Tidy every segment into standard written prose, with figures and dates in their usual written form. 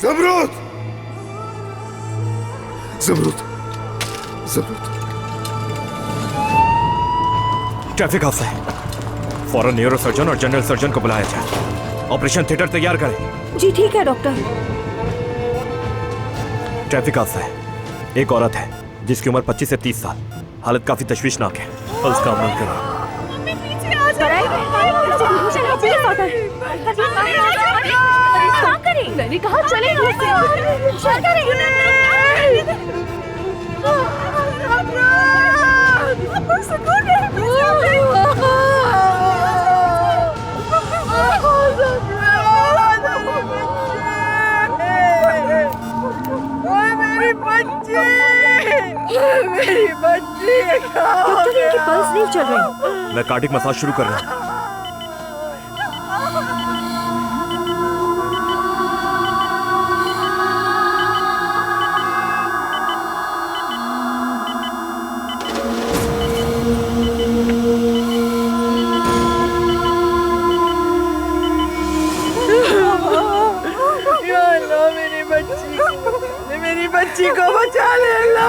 ज़मरूद! ज़मरूद! ज़मरूद! Traffic हादसा है। फौरन न्यूरो सर्जन और जनरल सर्जन को बुलाया जाए। ऑपरेशन थिएटर तैयार करें। जी ठीक है डॉक्टर। ट्रैफिक हादसा है। एक औरत है जिसकी उम्र 25 से 30 साल। हालत काफी तशवीशनाक है। पल्स का अमल करें। मैंने कहा चले मेरी बच्ची डॉक्टर इनकी पल्स नहीं चल रही। मैं कार्डिक मसाज शुरू कर रहा हूँ। मेरी बच्ची को बचा लेना।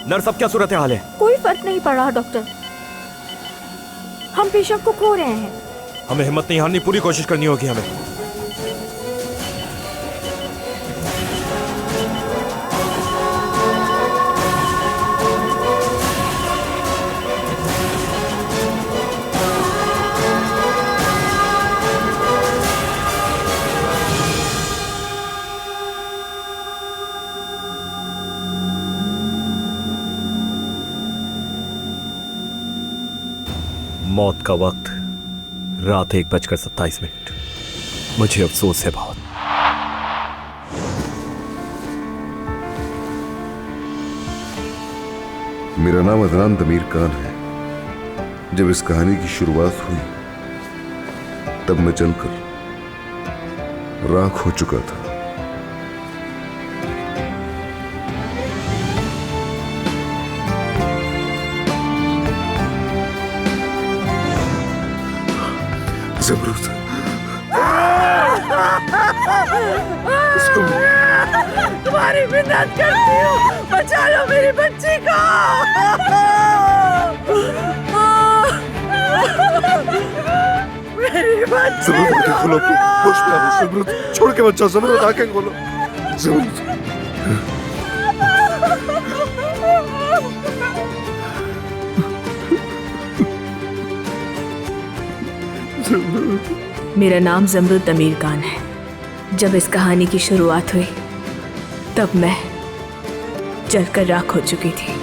नर्स, अब क्या सूरत हाल है? कोई फर्क नहीं पड़ रहा डॉक्टर। हम पेशेंट को खो रहे हैं। हमें हिम्मत नहीं हारनी, पूरी कोशिश करनी होगी हमें। मौत का वक्त रात 1:27। मुझे अफसोस है बहुत। मेरा नाम अदनान तमीर खान है। जब इस कहानी की शुरुआत हुई तब मैं जलकर राख हो चुका था। ज़मरूद, तुम्हारी मिन्नत करती हूँ, बचा लो मेरी बच्ची को। मेरी बच्ची। ज़मरूद आंखें खोलो, होश में आओ। ज़मरूद, छोड़ के बच्चा। ज़मरूद आंखें खोलो। ज़मरूद, मेरा नाम ज़मरूद तमीर खान है। जब इस कहानी की शुरुआत हुई तब मैं जलकर राख हो चुकी थी।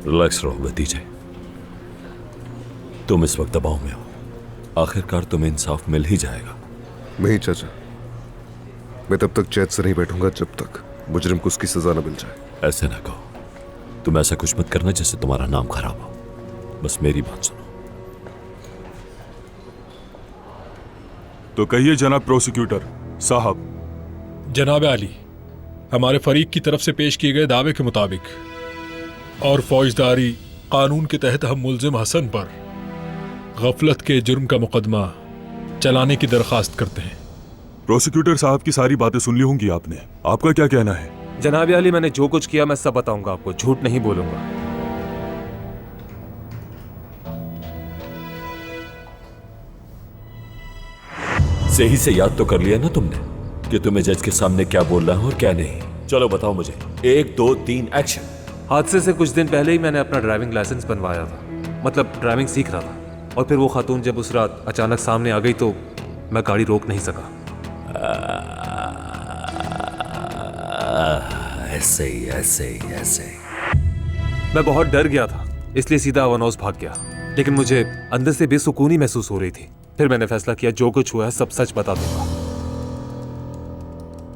रिलैक्स रहो भतीजे, तुम इस वक्त दबाव में हो। आखिरकार तुम्हें इंसाफ मिल ही जाएगा। नहीं चाचा, मैं तब तक चैन से नहीं बैठूंगा जब तक मुजरिम को उसकी सजा न मिल जाए। ऐसे ना कहो, तुम ऐसा कुछ मत करना जिससे तुम्हारा नाम खराब हो। बस मेरी बात सुनो। तो कहिए जनाब प्रोसिक्यूटर साहब। जनाब आली, हमारे फरीक की तरफ से पेश किए गए दावे के मुताबिक और फौजदारी कानून के तहत हम मुल्जिम हसन पर गफलत के जुर्म का मुकदमा चलाने की दरखास्त करते हैं। प्रोसिक्यूटर साहब की सारी बातें सुन ली होंगी आपने, आपका क्या कहना है? जनाब आली, मैंने जो कुछ किया मैं सब बताऊंगा आपको, झूठ नहीं बोलूंगा। सही से याद तो कर लिया ना तुमने कि तुम्हें जज के सामने क्या बोलना है और क्या नहीं? चलो बताओ मुझे। 1 2 3 एक्शन। हादसे से कुछ दिन पहले ही मैंने अपना ड्राइविंग लाइसेंस बनवाया था, मतलब ड्राइविंग सीख रहा था। और फिर वो खातून जब उस रात अचानक सामने आ गई तो मैं गाड़ी रोक नहीं सका। ऐसे ही ऐसे ही ऐसे ही। मैं बहुत डर गया था, इसलिए सीधा वनौज भाग गया। लेकिन मुझे अंदर से बेसुकूनी महसूस हो रही थी। फिर मैंने फैसला किया जो कुछ हुआ है सब सच बता दूंगा।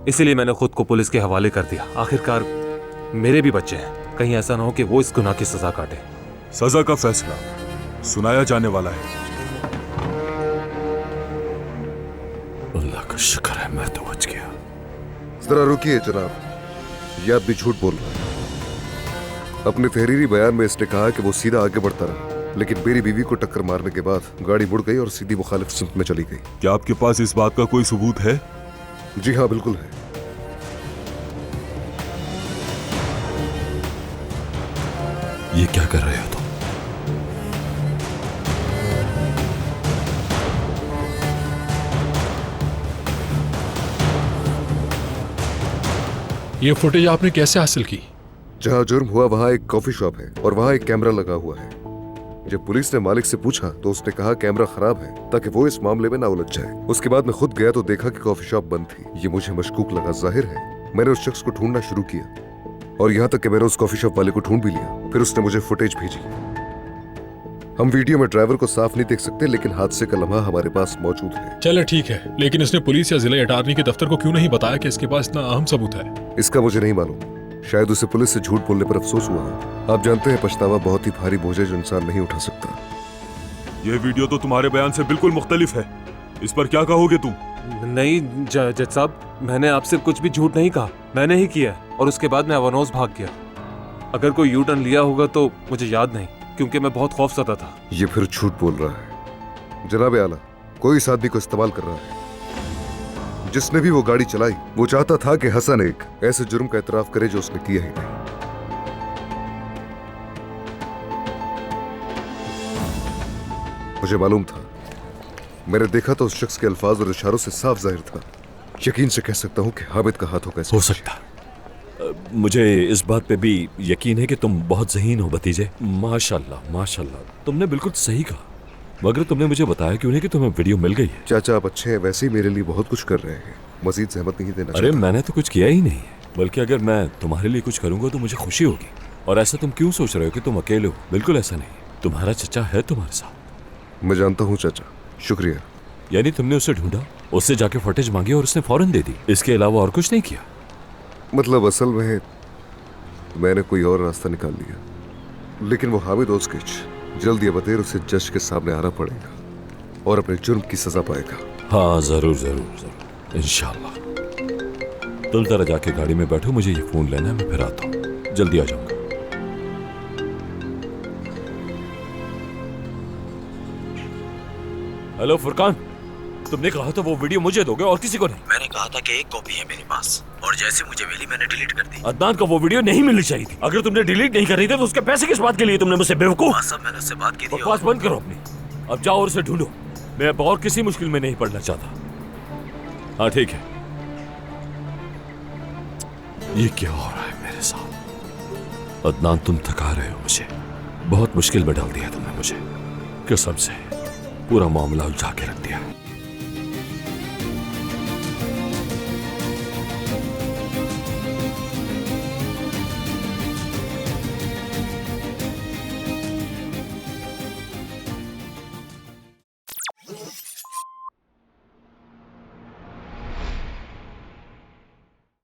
इसीलिए मैंने खुद को पुलिस के हवाले कर दिया। आखिरकार मेरे भी बच्चे हैं, कहीं ऐसा ना हो कि वो इस गुनाह की सजा काटे। सजा का फैसला सुनाया जाने वाला है। अल्लाह का शुक्र है मैं तो बच गया। जरा रुकिए जनाब, ये आदमी झूठ बोल रहा है। अपने तहरीरी बयान में इसने कहा कि वो सीधा आगे बढ़ता रहा, लेकिन मेरी बीवी को टक्कर मारने के बाद गाड़ी मुड़ गई और सीधी मुखालिफ सिमत में चली गई। क्या आपके पास इस बात का कोई सबूत है? जी हाँ, बिल्कुल है। ये क्या कर रहे हो तुम? ये फुटेज आपने कैसे हासिल की? जहाँ जुर्म हुआ वहाँ एक कॉफी शॉप है और वहाँ एक कैमरा लगा हुआ है। जब पुलिस ने मालिक से पूछा तो उसने कहा कैमरा खराब है ताकि वो इस मामले में ना उलझ जाए। उसके बाद मैं खुद गया तो देखा कि कॉफी शॉप बंद थी। ये मुझे मशकूक लगा। जाहिर है मैंने उस शख्स को ढूंढना शुरू किया और यहाँ तक कि मैंने उस कॉफी शॉप वाले को ढूंढ भी लिया। फिर उसने मुझे फुटेज भेजी। हम वीडियो में ड्राइवर को साफ नहीं देख सकते, लेकिन हादसे का लम्हा हमारे पास मौजूद है। चले ठीक है, लेकिन इसने पुलिस या जिला अटारनी के दफ्तर को क्यों नहीं बताया कि इसके पास इतना अहम सबूत है? इसका मुझे नहीं मालूम। शायद उसे पुलिस से झूठ बोलने पर अफसोस हुआ हो। आप जानते हैं पछतावा बहुत ही भारी बोझ है जो इंसान नहीं उठा सकता। ये वीडियो तो तुम्हारे बयान से बिल्कुल मुख्तलिफ है। इस पर क्या कहोगे तुम? नहीं जज साहब, मैंने आपसे कुछ भी झूठ नहीं कहा। मैंने ही किया और उसके बाद मैं अवनोज भाग गया। अगर कोई यू टर्न लिया होगा तो मुझे याद नहीं, क्योंकि मैं बहुत खौफजदा था। ये फिर झूठ बोल रहा है। जनाब आला, कोई इस आदमी को इस्तेमाल कर रहा है। जिसने भी वो गाड़ी चलाई वो चाहता था कि हसन एक ऐसे जुर्म का इतराफ करे जो उसने किया ही नहीं। मुझे मालूम था। मैंने देखा तो उस शख्स के अल्फाज और इशारों से साफ जाहिर था। यकीन से कह सकता हूं कि हामिद का हाथ होगा। हो सकता मुझे इस बात पे भी यकीन है कि तुम बहुत ज़हीन हो भतीजे। माशाल्लाह माशाल्लाह, तुमने बिल्कुल सही कहा। मगर तुमने मुझे बताया क्यों नहीं कि तुम्हें वीडियो मिल गई है? चाचा आप अच्छे हैं, वैसे ही मेरे लिए बहुत कुछ कर रहे हैं। मजीद जहमत नहीं देना। अरे मैंने तो कुछ किया ही नहीं है, बल्कि अगर मैं तुम्हारे लिए कुछ करूंगा तो मुझे खुशी होगी। और ऐसा तुम क्यों सोच रहे हो कि तुम अकेले हो? बिल्कुल ऐसा नहीं, तुम्हारा चचा है तुम्हारे साथ। मैं जानता हूँ चाचा, शुक्रिया। यानी तुमने उसे ढूंढा, उससे जाके फुटेज मांगी और उसने फौरन दे दी, इसके अलावा और कुछ नहीं किया? मतलब असल में मैंने कोई और रास्ता निकाल लिया, लेकिन वो हामिद ओस्किच जल्द या बदेर उसे जज के सामने आना पड़ेगा और अपने जुर्म की सजा पाएगा। हाँ जरूर जरूर जरूर, इंशाल्लाह। तुम जरा जाके गाड़ी में बैठो, मुझे ये फोन लेना है, मैं फिर आता हूँ, जल्दी आ जाऊंगा। हेलो फुरकान, तुमने कहा था वो वीडियो मुझे दोगे और किसी को नहीं? मैंने कहा था कि एक कॉपी है मेरे पास और जैसे मुझे मिली मैंने डिलीट कर दी। अदनान को वो वीडियो नहीं मिलनी चाहिए थी। अगर तुमने डिलीट नहीं करी थी तो उसके पैसे किस बात के लिए तुमने मुझसे बेवकूफ? हाँ सब मैंने उससे बात की थी। बकवास बंद करो अपनी, अब जाओ और उसे ढूंढो। मैं अब और किसी मुश्किल में नहीं पड़ना चाहता। हाँ ठीक है। ये क्या हो रहा है मेरे साथ? अदनान तुम थका रहे हो मुझे, बहुत मुश्किल में डाल दिया तुमने मुझे। कसम से पूरा मामला उलझा के रख दिया।